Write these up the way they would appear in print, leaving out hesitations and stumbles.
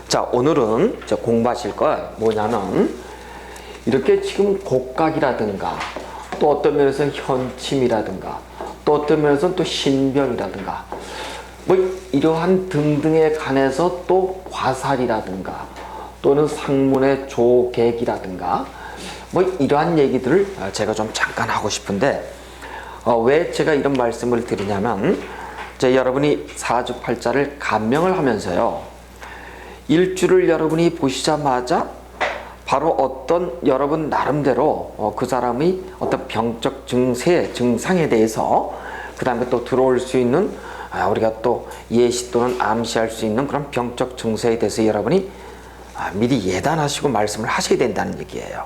자, 오늘은 공부하실 거 뭐냐면 이렇게 지금 곡각이라든가 또 어떤 면에서 현침이라든가 또 어떤 면에서 또 신병이라든가 뭐 이러한 등등에 관해서 또 화살이라든가 또는 상문의 조객이라든가 뭐 이러한 얘기들을 제가 좀 잠깐 하고 싶은데 왜 제가 이런 말씀을 드리냐면 여러분이 사주팔자를 감명을 하면서요 일주를 여러분이 보시자마자 바로 어떤 여러분 나름대로 그 사람의 어떤 병적 증세, 증상에 대해서 그 다음에 또 들어올 수 있는 우리가 또 예시 또는 암시할 수 있는 그런 병적 증세에 대해서 여러분이 미리 예단하시고 말씀을 하셔야 된다는 얘기예요.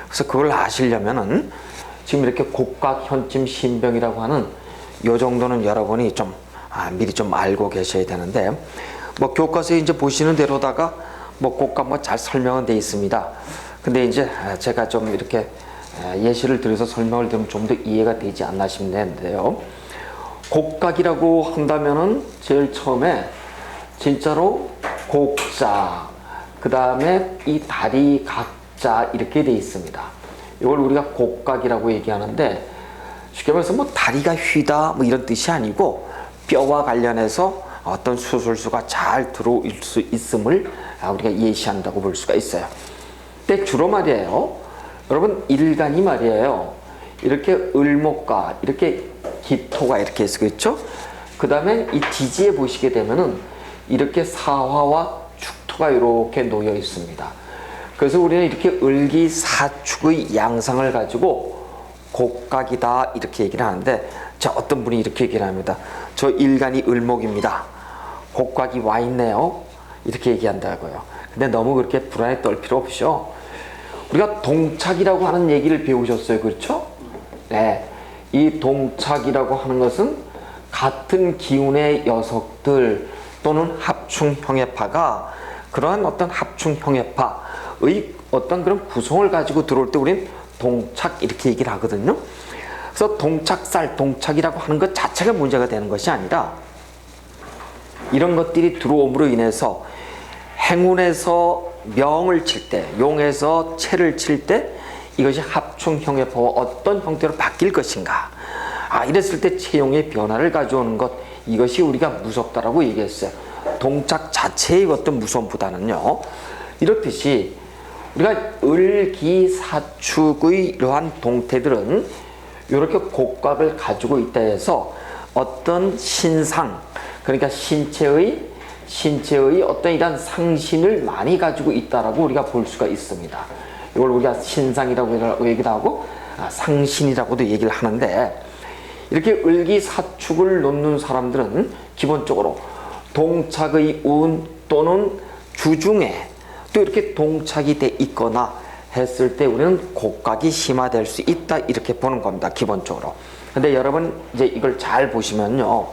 그래서 그걸 아시려면은 지금 이렇게 곡각, 현침, 신병이라고 하는 요 정도는 여러분이 좀 미리 좀 알고 계셔야 되는데 뭐 교과서에 이제 보시는 대로다가 뭐 곡각 뭐 잘 설명은 돼 있습니다. 근데 이제 제가 좀 이렇게 예시를 들어서 설명을 드리면 좀 더 이해가 되지 않나 싶는데요. 곡각이라고 한다면은 제일 처음에 진짜로 곡자, 그 다음에 이 다리 각자 이렇게 돼 있습니다. 이걸 우리가 곡각이라고 얘기하는데 쉽게 말해서 뭐 다리가 휘다 뭐 이런 뜻이 아니고 뼈와 관련해서 어떤 수술수가 잘 들어올 수 있음을 우리가 예시한다고 볼 수가 있어요. 근데 주로 말이에요. 여러분 일간이 말이에요. 이렇게 을목과 이렇게 기토가 이렇게 있겠죠. 그 다음에 이 지지에 보시게 되면은 이렇게 사화와 축토가 이렇게 놓여 있습니다. 그래서 우리는 이렇게 을기사축의 양상을 가지고 곡각이다 이렇게 얘기를 하는데 자 어떤 분이 이렇게 얘기를 합니다. 저 일간이 을목입니다. 곡각이 와 있네요. 이렇게 얘기한다고요. 근데 너무 그렇게 불안에 떨 필요 없죠. 우리가 동착이라고 하는 얘기를 배우셨어요. 그렇죠? 네. 이 동착이라고 하는 것은 같은 기운의 녀석들 또는 합충형해파가 그러한 어떤 합충형해파의 어떤 그런 구성을 가지고 들어올 때 우리는 동착 이렇게 얘기를 하거든요. 그래서 동착살, 동착이라고 하는 것 자체가 문제가 되는 것이 아니라 이런 것들이 들어옴으로 인해서 행운에서 명을 칠 때, 용에서 채를 칠 때 이것이 합충형해파와 어떤 형태로 바뀔 것인가. 이랬을 때 채용의 변화를 가져오는 것, 이것이 우리가 무섭다라고 얘기했어요. 동착 자체의 어떤 무서움보다는요. 이렇듯이 우리가 을기사축의 이러한 동태들은 이렇게 곡각을 가지고 있다 해서 어떤 신상, 그러니까 신체의 어떤 이런 상신을 많이 가지고 있다라고 우리가 볼 수가 있습니다. 이걸 우리가 신상이라고 얘기를 하고 상신이라고도 얘기를 하는데 이렇게 을기사축을 놓는 사람들은 기본적으로 동착의 운 또는 주중에 또 이렇게 동착이 돼 있거나 했을 때 우리는 곡각이 심화될 수 있다 이렇게 보는 겁니다. 기본적으로. 근데 여러분 이제 이걸 잘 보시면요.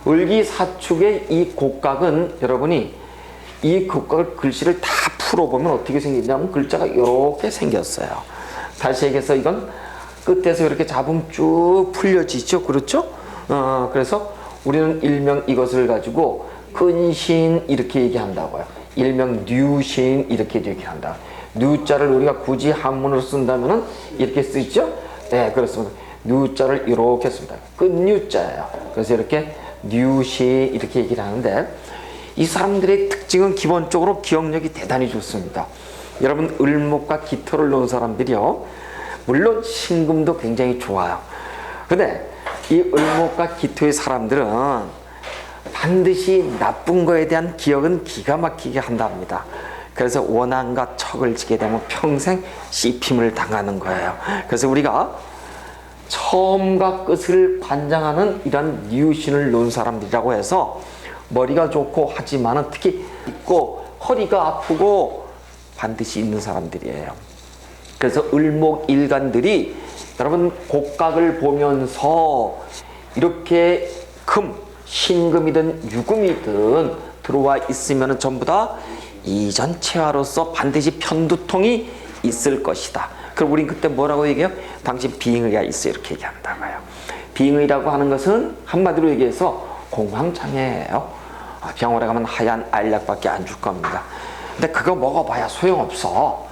을기사축의 이 곡각은 여러분이 이 곡각을 글씨를 다 풀어보면 어떻게 생기냐면 글자가 이렇게 생겼어요. 다시 얘기해서 이건 끝에서 이렇게 잡으면 쭉 풀려지죠. 그렇죠? 그래서 우리는 일명 이것을 가지고 근신 이렇게 얘기한다고요. 일명 류신 이렇게 얘기한다. 류자를 우리가 굳이 한문으로 쓴다면은 이렇게 쓰죠? 네, 그렇습니다. 류자를 이렇게 씁니다. 끝류자예요. 그래서 이렇게 류시 이렇게 얘기를 하는데 이 사람들의 특징은 기본적으로 기억력이 대단히 좋습니다. 여러분 을목과 기토를 놓은 사람들이요. 물론 신금도 굉장히 좋아요. 근데 이 을목과 기토의 사람들은 반드시 나쁜 거에 대한 기억은 기가 막히게 한답니다. 그래서 원한과 척을 지게 되면 평생 씹힘을 당하는 거예요. 그래서 우리가 처음과 끝을 관장하는 이런 류신을 놓은 사람들이라고 해서 머리가 좋고 하지만은 특히 있고 허리가 아프고 반드시 있는 사람들이에요. 그래서 을목 일간들이 여러분 곡각을 보면서 이렇게 신금이든 유금이든 들어와 있으면 전부 다 이전 체화로서 반드시 편두통이 있을 것이다. 그럼 우린 그때 뭐라고 얘기해요? 당신 빙의가 있어 이렇게 얘기한다고요. 빙의라고 하는 것은 한마디로 얘기해서 공황장애예요. 병원에 가면 하얀 알약밖에 안 줄 겁니다. 근데 그거 먹어봐야 소용없어.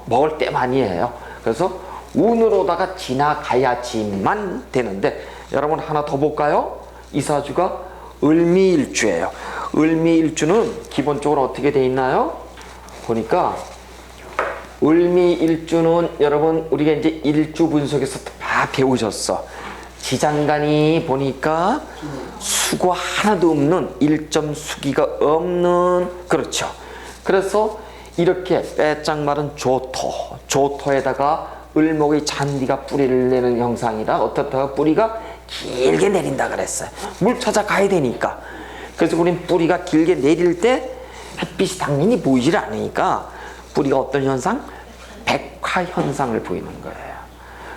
먹을 때만이에요. 그래서 운으로다가 지나가야지만 되는데, 여러분 하나 더 볼까요? 이 사주가 을미일주예요. 을미일주는 기본적으로 어떻게 돼 있나요? 보니까 을미일주는 여러분 우리가 이제 일주 분석에서 다 배우셨어. 지장간이 보니까 수고 하나도 없는, 일점 수기가 없는, 그렇죠. 그래서 이렇게 빼짝 마른 조토에다가 을목의 잔디가 뿌리를 내는 형상이라 어떻다가 뿌리가 길게 내린다 그랬어요. 물 찾아가야 되니까. 그래서 우린 뿌리가 길게 내릴 때 햇빛이 당연히 보이질 않으니까 뿌리가 어떤 현상? 백화 현상을 보이는 거예요.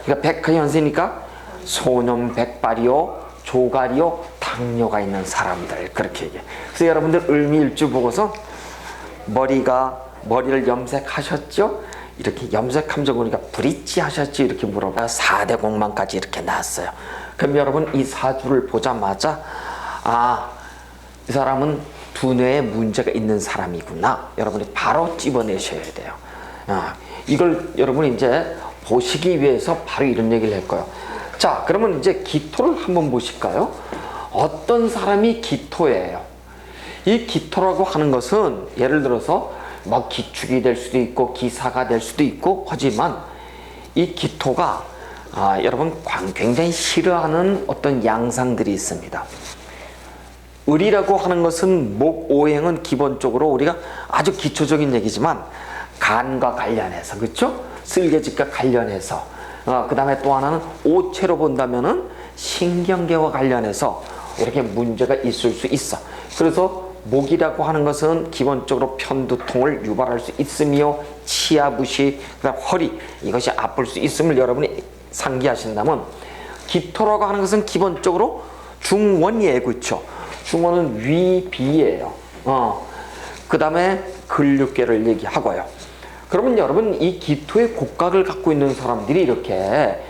그러니까 백화 현상이니까 소년 백발이요, 조갈이요, 당뇨가 있는 사람들, 그렇게 얘기해. 그래서 여러분들 을미일주 보고서 머리를 염색하셨죠? 이렇게 염색하면 보니까 브릿지 하셨지? 이렇게 물어봐. 4대 공만까지 이렇게 나왔어요. 그럼 여러분 이 사주를 보자마자 이 사람은 두뇌에 문제가 있는 사람이구나, 여러분이 바로 집어내셔야 돼요. 이걸 여러분이 이제 보시기 위해서 바로 이런 얘기를 할 거예요. 자, 그러면 이제 기토를 한번 보실까요? 어떤 사람이 기토예요? 이 기토라고 하는 것은 예를 들어서 막 기축이 될 수도 있고 기사가 될 수도 있고 하지만, 이 기토가 여러분 굉장히 싫어하는 어떤 양상들이 있습니다. 을이라고 하는 것은 목오행은 기본적으로 우리가 아주 기초적인 얘기지만 간과 관련해서, 그렇죠? 쓸개짓과 관련해서, 그 다음에 또 하나는 오체로 본다면은 신경계와 관련해서 이렇게 문제가 있을 수 있어. 그래서 목이라고 하는 것은 기본적으로 편두통을 유발할 수 있으며 치아부시, 그다음 허리, 이것이 아플 수 있음을 여러분이 상기하신다면, 기토라고 하는 것은 기본적으로 중원이에요, 그렇죠? 중원은 위비예요. 그 다음에 근육계를 얘기하고요. 그러면 여러분 이 기토의 곡각을 갖고 있는 사람들이 이렇게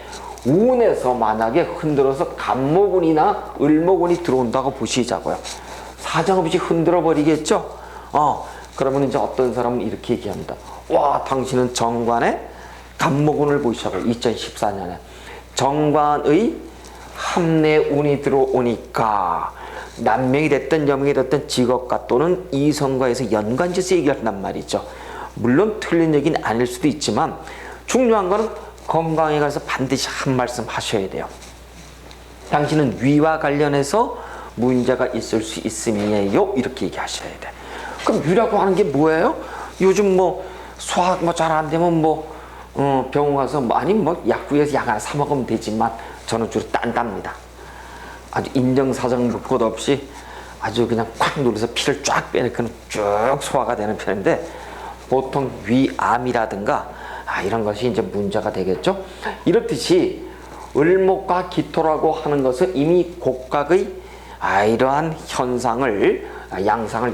운에서 만약에 흔들어서 간목운이나 을목운이 들어온다고 보시자고요. 사정없이 흔들어 버리겠죠? 그러면 이제 어떤 사람은 이렇게 얘기합니다. 와, 당신은 정관의 간목운을 보시자고요. 2014년에 정관의 합내운이 들어오니까 남명이 됐든 여명이 됐든 직업과 또는 이성과에서 연관지어서 얘기를 한단 말이죠. 물론 틀린 얘기는 아닐 수도 있지만 중요한 거는 건강에 관해서 반드시 한 말씀 하셔야 돼요. 당신은 위와 관련해서 문제가 있을 수 있음이에요, 이렇게 얘기하셔야 돼. 그럼 위라고 하는 게 뭐예요? 요즘 소화 잘 안 되면 병원 가서 아니면 약국에서 약 하나 사 먹으면 되지만 저는 주로 딴답니다. 아주 인정사정 볼 것 없이 아주 그냥 콱 눌러서 피를 쫙 빼내면 쭉 소화가 되는 편인데, 보통 위암이라든가 이런 것이 이제 문제가 되겠죠. 이렇듯이 을목과 기토라고 하는 것은 이미 곡각의 이러한 현상을, 양상을,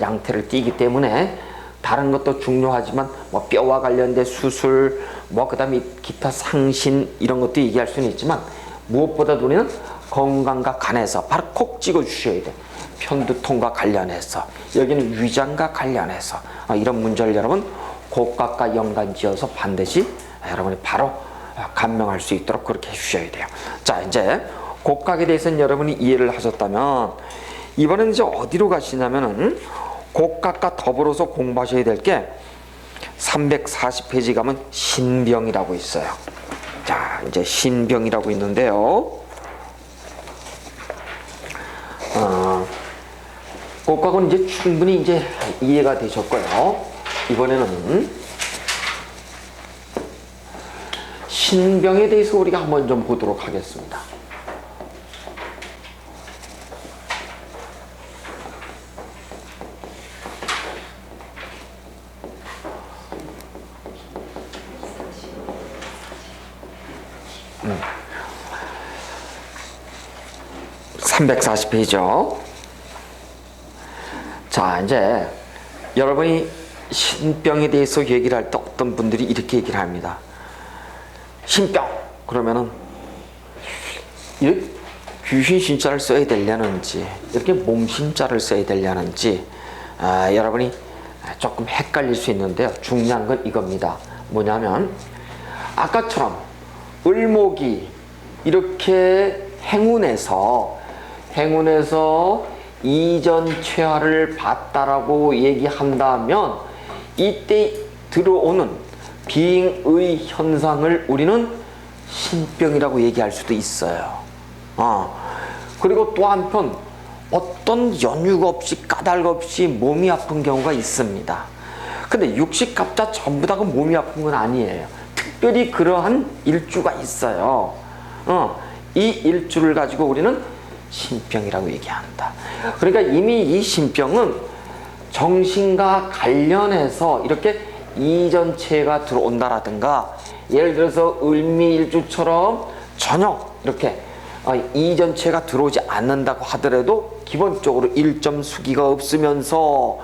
띠기 때문에 다른 것도 중요하지만 뼈와 관련된 수술, 그 다음에 기타 상신 이런 것도 얘기할 수는 있지만, 무엇보다도 우리는 건강과 간에서 바로 콕 찍어 주셔야 돼. 편두통과 관련해서, 여기는 위장과 관련해서 이런 문제를 여러분 곡각과 연관지어서 반드시 여러분이 바로 감명할 수 있도록 그렇게 해주셔야 돼요. 자, 이제 곡각에 대해서는 여러분이 이해를 하셨다면, 이번엔 이제 어디로 가시냐면은 곡각과 더불어서 공부하셔야 될 게 340페이지 가면 신병이라고 있어요. 자, 이제 신병이라고 있는데요. 곡각은 이제 충분히 이제 이해가 되셨고요. 이번에는 신병에 대해서 우리가 한번 좀 보도록 하겠습니다. 음. 340페이지죠. 자, 이제 여러분이 신병에 대해서 얘기를 할 때 어떤 분들이 이렇게 얘기를 합니다. 신병 그러면은 귀신 신자를 써야 되려는지 이렇게 몸신자를 써야 되려는지 여러분이 조금 헷갈릴 수 있는데요. 중요한 건 이겁니다. 뭐냐면 아까처럼 을목이 이렇게 행운에서 이전 최화를 봤다라고 얘기한다면 이때 들어오는 비ing의 현상을 우리는 신병이라고 얘기할 수도 있어요. 그리고 또 한편 어떤 연유가 없이 까닭 없이 몸이 아픈 경우가 있습니다. 근데 육식갑자 전부 다가 몸이 아픈 건 아니에요. 특별히 그러한 일주가 있어요. 이 일주를 가지고 우리는 신병이라고 얘기한다. 그러니까 이미 이 신병은 정신과 관련해서 이렇게 이전체가 들어온다라든가, 예를 들어서 을미일주처럼 전혀 이렇게 이전체가 들어오지 않는다고 하더라도 기본적으로 일점 수기가 없으면서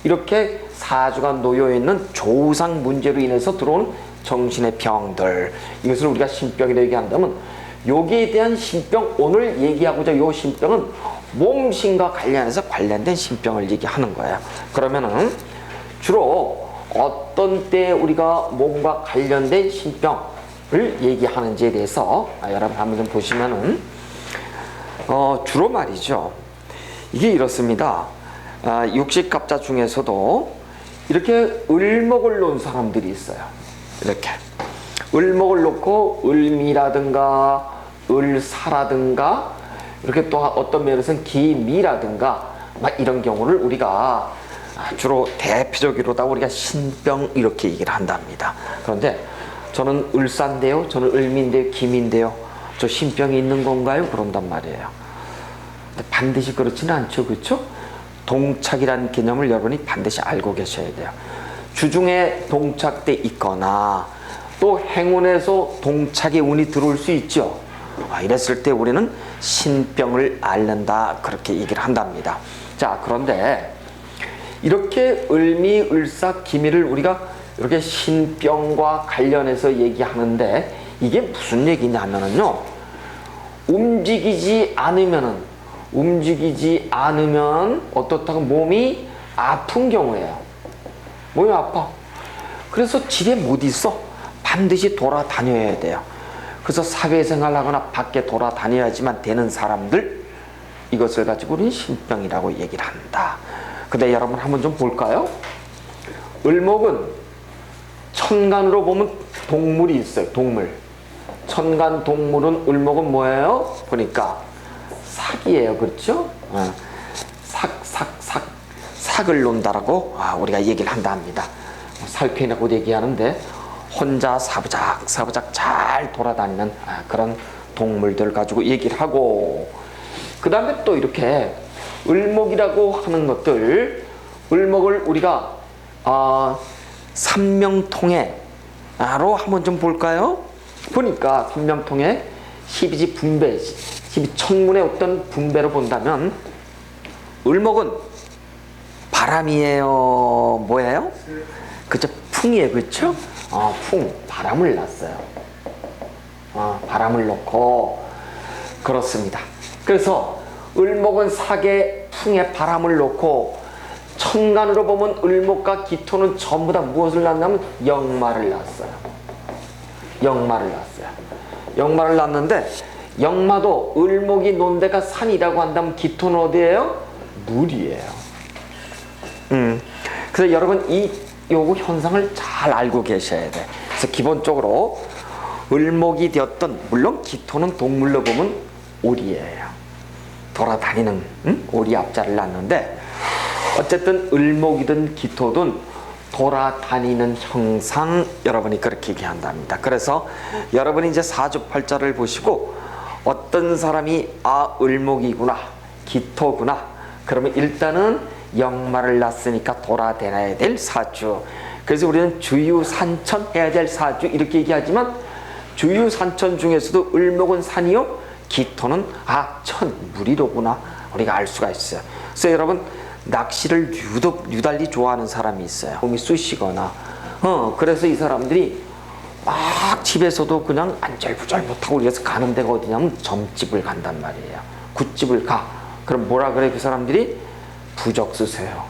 이렇게 사주가 놓여있는 조상 문제로 인해서 들어오는 정신의 병들, 이것을 우리가 신병이라고 얘기한다면, 여기에 대한 신병, 오늘 얘기하고자 요 신병은 몸신과 관련된 신병을 얘기하는 거예요. 그러면은 주로 어떤 때 우리가 몸과 관련된 신병을 얘기하는지에 대해서 여러분 한번 좀 보시면은 주로 말이죠. 이게 이렇습니다. 육식갑자 중에서도 이렇게 을목을 놓은 사람들이 있어요. 이렇게 을목을 놓고 을미라든가 을사라든가 이렇게 또 어떤 면에서는 기미라든가 막 이런 경우를 우리가 주로 대표적으로다 우리가 신병 이렇게 얘기를 한답니다. 그런데 저는 을사인데요, 저는 을미인데요, 기미인데요, 저 신병이 있는 건가요? 그런단 말이에요. 근데 반드시 그렇지는 않죠, 그렇죠? 동착이라는 개념을 여러분이 반드시 알고 계셔야 돼요. 주중에 동착돼 있거나 또 행운에서 동착의 운이 들어올 수 있죠. 이랬을 때 우리는 신병을 앓는다, 그렇게 얘기를 한답니다. 자, 그런데 이렇게 을미, 을사, 기미를 우리가 이렇게 신병과 관련해서 얘기하는데 이게 무슨 얘기냐면요, 움직이지 않으면 어떻다고 몸이 아픈 경우예요. 몸이 아파. 그래서 집에 못 있어. 반드시 돌아다녀야 돼요. 그래서 사회생활 하거나 밖에 돌아다녀야지만 되는 사람들, 이것을 가지고 우리는 신병이라고 얘기를 한다. 근데 여러분 한번 좀 볼까요? 을목은 천간으로 보면 동물이 있어요. 동물. 천간 동물은 을목은 뭐예요? 보니까 삭이에요. 그렇죠? 삭을 논다라고 우리가 얘기를 한다 합니다. 살쾡이라고 얘기하는데 혼자 사부작 잘 돌아다니는 그런 동물들 가지고 얘기를 하고, 그 다음에 또 이렇게 을목이라고 하는 것들, 을목을 우리가 삼명통해로 한번 좀 볼까요? 보니까 삼명통해 12지 분배, 12천문의 어떤 분배로 본다면 을목은 바람이에요, 뭐예요? 그죠? 풍이에요, 그렇죠? 바람을 놨어요. 바람을 놓고, 그렇습니다. 그래서 을목은 사계 풍에 바람을 놓고, 천간으로 보면 을목과 기토는 전부 다 무엇을 낳냐면 역마를 낳았어요. 역마를 낳았는데, 역마도 을목이 논 데가 산이라고 한다면 기토는 어디예요? 물이에요. 그래서 여러분 요거 현상을 잘 알고 계셔야 돼. 그래서 기본적으로 을목이 되었던, 물론 기토는 동물로 보면 오리예요. 돌아다니는 오리 앞자를 낳는데, 어쨌든 을목이든 기토든 돌아다니는 형상, 여러분이 그렇게 얘기한답니다. 그래서 여러분이 이제 사주팔자를 보시고 어떤 사람이 을목이구나, 기토구나, 그러면 일단은 역마를 낳았으니까 돌아다녀야 될 사주. 그래서 우리는 주유산천 해야 될 사주 이렇게 얘기하지만, 주유산천 중에서도 을목은 산이요, 기토는 천물이로구나, 우리가 알 수가 있어요. 그래서 여러분, 낚시를 유달리 좋아하는 사람이 있어요. 몸이 쑤시거나 그래서 이 사람들이 막 집에서도 그냥 안절부절 못하고 그래서 가는 데가 어디냐면 점집을 간단 말이에요. 굿집을 가. 그럼 뭐라 그래 그 사람들이? 부적 쓰세요.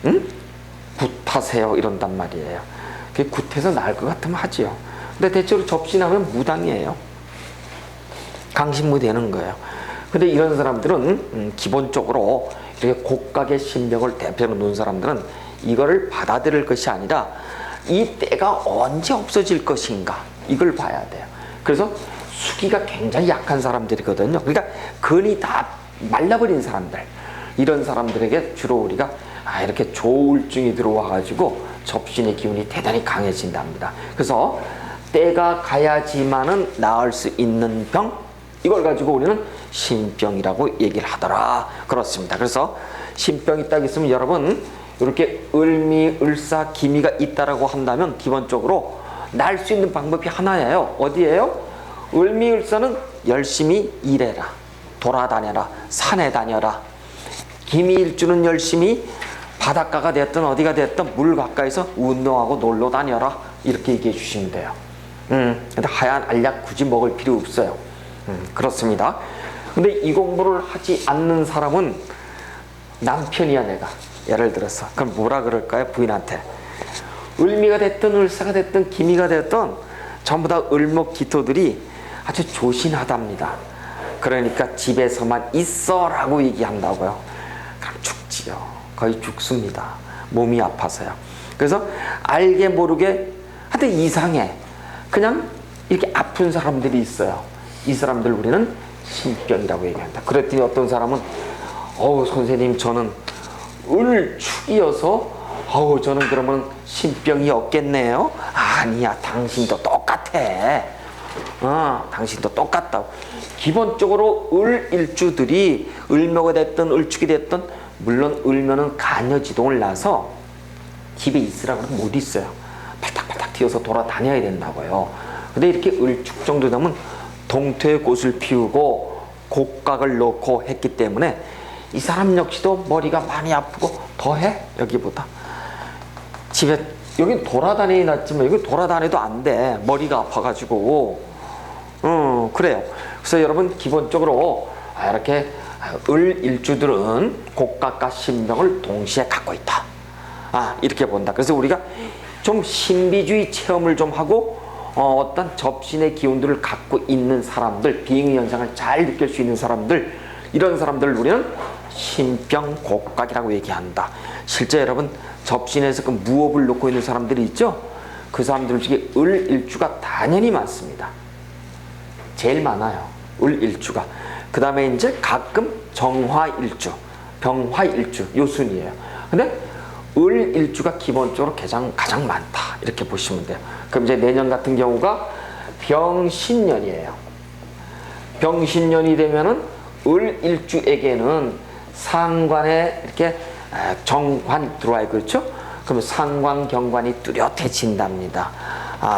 응? 굿하세요 이런단 말이에요. 그게 굿해서 나을 것 같으면 하지요. 근데 대체로 접신하면 무당이에요. 강신무 되는 거예요. 근데 이런 사람들은 기본적으로 이렇게 곡각의 신병을 대표로 놓은 사람들은 이거를 받아들일 것이 아니라 이 때가 언제 없어질 것인가 이걸 봐야 돼요. 그래서 수기가 굉장히 약한 사람들이거든요. 그러니까 근이 다 말라버린 사람들, 이런 사람들에게 주로 우리가 이렇게 조울증이 들어와 가지고 접신의 기운이 대단히 강해진답니다. 그래서 때가 가야지만은 나을 수 있는 병, 이걸 가지고 우리는 신병이라고 얘기를 하더라. 그렇습니다. 그래서 신병이 딱 있으면 여러분 이렇게 을미, 을사, 기미가 있다라고 한다면 기본적으로 날 수 있는 방법이 하나예요. 어디예요? 을미, 을사는 열심히 일해라, 돌아다녀라, 산에 다녀라. 기미, 일주는 열심히 바닷가가 됐든 어디가 됐든 물 가까이서 운동하고 놀러 다녀라. 이렇게 얘기해 주시면 돼요. 근데 하얀 알약 굳이 먹을 필요 없어요. 그렇습니다. 근데 이 공부를 하지 않는 사람은 남편이야 내가. 예를 들어서 그럼 뭐라 그럴까요? 부인한테 을미가 됐든 을사가 됐든 기미가 됐든 전부 다 을목 기토들이 아주 조신하답니다. 그러니까 집에서만 있어 라고 얘기한다고요. 그럼 죽지요. 거의 죽습니다. 몸이 아파서요. 그래서 알게 모르게 하여튼 이상해. 그냥 이렇게 아픈 사람들이 있어요. 이 사람들 우리는 신병이라고 얘기한다. 그랬더니 어떤 사람은 선생님 저는 을축이어서 저는 그러면 신병이 없겠네요. 아니야, 당신도 똑같아. 당신도 똑같다고. 기본적으로 을일주들이 을묘가 됐든 을축이 됐든 물론 을묘는 간여지동을 나서 집에 있으라고 하면 못 있어요. 발탁발탁 튀어서 돌아다녀야 된다고요. 근데 이렇게 을축 정도 되면 동토의 꽃을 피우고 곡각을 놓고 했기 때문에 이 사람 역시도 머리가 많이 아프고 더해 여기보다. 집에 여기 돌아다니긴 낫지만 여기 돌아다녀도 안 돼. 머리가 아파가지고. 그래요. 그래서 여러분 기본적으로 이렇게 을일주들은 곡각과 신병을 동시에 갖고 있다. 이렇게 본다. 그래서 우리가 좀 신비주의 체험을 좀 하고 어떤 접신의 기운들을 갖고 있는 사람들, 비행의 현상을 잘 느낄 수 있는 사람들, 이런 사람들을 우리는 신병곡각이라고 얘기한다. 실제 여러분 접신에서 그 무업을 놓고 있는 사람들이 있죠? 그 사람들 중에 을일주가 당연히 많습니다. 제일 많아요. 을일주가. 그 다음에 이제 가끔 정화일주, 병화일주 요 순이에요. 근데 을일주가 기본적으로 가장 많다. 이렇게 보시면 돼요. 그럼 이제 내년 같은 경우가 병신년이에요. 병신년이 되면은 을일주에게는 상관에 이렇게 정관이 들어와요. 그렇죠? 그러면 상관, 경관이 뚜렷해진답니다.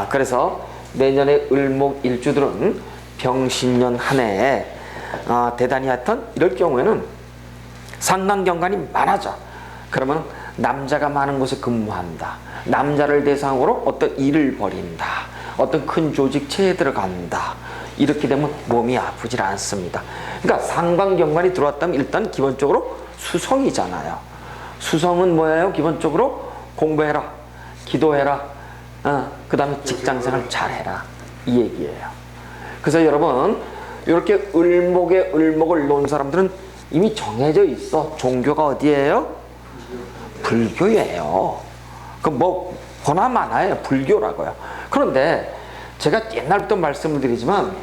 그래서 내년에 을목일주들은 병신년 한 해에 대단히 하여튼 이럴 경우에는 상관, 경관이 많아져. 그러면 남자가 많은 곳에 근무한다. 남자를 대상으로 어떤 일을 벌인다. 어떤 큰 조직체에 들어간다. 이렇게 되면 몸이 아프질 않습니다. 그러니까 상관경관이 들어왔다면 일단 기본적으로 수성이잖아요. 수성은 뭐예요? 기본적으로 공부해라, 기도해라, 그 다음에 직장생활 잘해라, 이 얘기예요. 그래서 여러분 이렇게 을목에 을목을 놓은 사람들은 이미 정해져 있어. 종교가 어디예요? 불교예요. 그 뭐 보나 마나예요. 불교라고요. 그런데 제가 옛날부터 말씀을 드리지만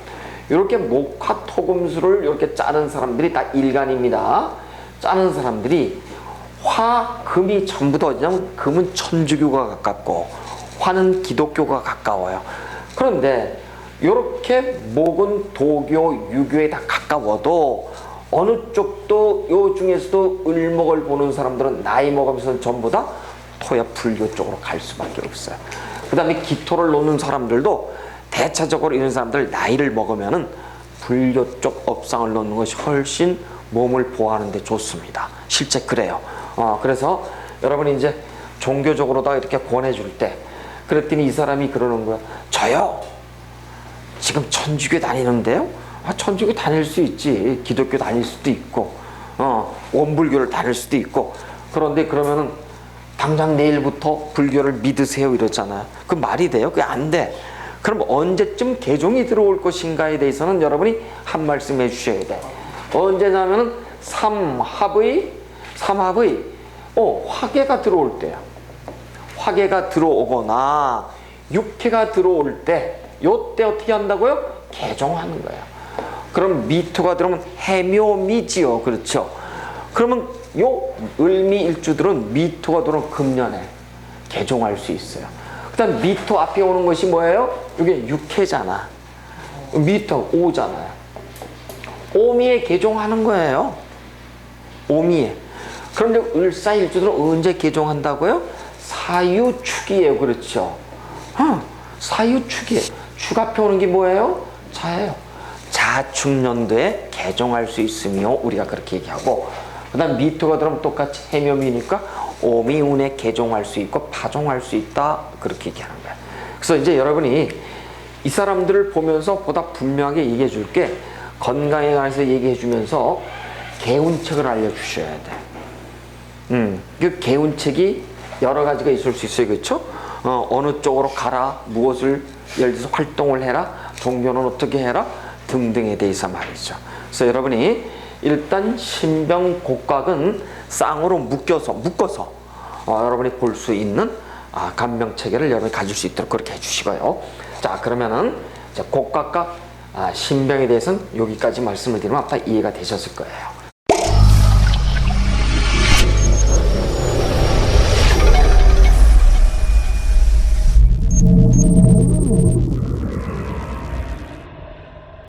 이렇게 목화토금수를 이렇게 짜는 사람들이 다 일간입니다. 짜는 사람들이 화, 금이 전부 다 어디냐면 금은 천주교가 가깝고 화는 기독교가 가까워요. 그런데 이렇게 목은 도교, 유교에 다 가까워도 어느 쪽도 요 중에서도 을목을 보는 사람들은 나이 먹으면서 전부 다 토야 불교 쪽으로 갈 수밖에 없어요. 그 다음에 기토를 놓는 사람들도 대체적으로 이런 사람들 나이를 먹으면은 불교 쪽 업상을 놓는 것이 훨씬 몸을 보호하는 데 좋습니다. 실제 그래요. 그래서 여러분이 이제 종교적으로다 이렇게 권해줄 때 그랬더니 이 사람이 그러는 거야. 저요 지금 천주교 다니는데요? 천주교 다닐 수 있지. 기독교 다닐 수도 있고, 원불교를 다닐 수도 있고. 그런데 그러면은 당장 내일부터 불교를 믿으세요 이러잖아요. 그 말이 돼요? 그게 안 돼. 그럼 언제쯤 개종이 들어올 것인가에 대해서는 여러분이 한 말씀 해주셔야 돼. 언제냐면은 삼합의 화계가 들어올 때야. 화계가 들어오거나 육해가 들어올 때, 요때 어떻게 한다고요? 개종하는 거예요. 그럼 미토가 들어오면 해묘미지요. 그렇죠? 그러면 요 을미일주들은 미토가 들어오면 금년에 개종할 수 있어요. 그 다음 미토 앞에 오는 것이 뭐예요? 이게 육해잖아. 미토 오잖아요. 오미에 개종하는 거예요. 오미에. 그런데 을사일주들은 언제 개종한다고요? 사유축이에요. 그렇죠? 사유축이에요. 축 앞에 오는 게 뭐예요? 자예요. 자축년도에 개종할 수 있으며 우리가 그렇게 얘기하고, 그 다음 미토가 들어오면 똑같이 해묘미니까 오미운에 개종할 수 있고 파종할 수 있다, 그렇게 얘기하는 거야. 그래서 이제 여러분이 이 사람들을 보면서 보다 분명하게 얘기해 줄게, 건강에 관해서 얘기해 주면서 개운책을 알려주셔야 돼. 그 개운책이 여러 가지가 있을 수 있어요. 그렇죠? 어느 쪽으로 가라, 무엇을 예를 들어서 활동을 해라, 종교는 어떻게 해라 등등에 대해서 말이죠. 그래서 여러분이 일단 신병곡각은 쌍으로 묶어서 여러분이 볼 수 있는 간병체계를 여러분이 가질 수 있도록 그렇게 해주시고요. 자, 그러면은 곡각과 신병에 대해서는 여기까지 말씀을 드리면 아마 이해가 되셨을 거예요.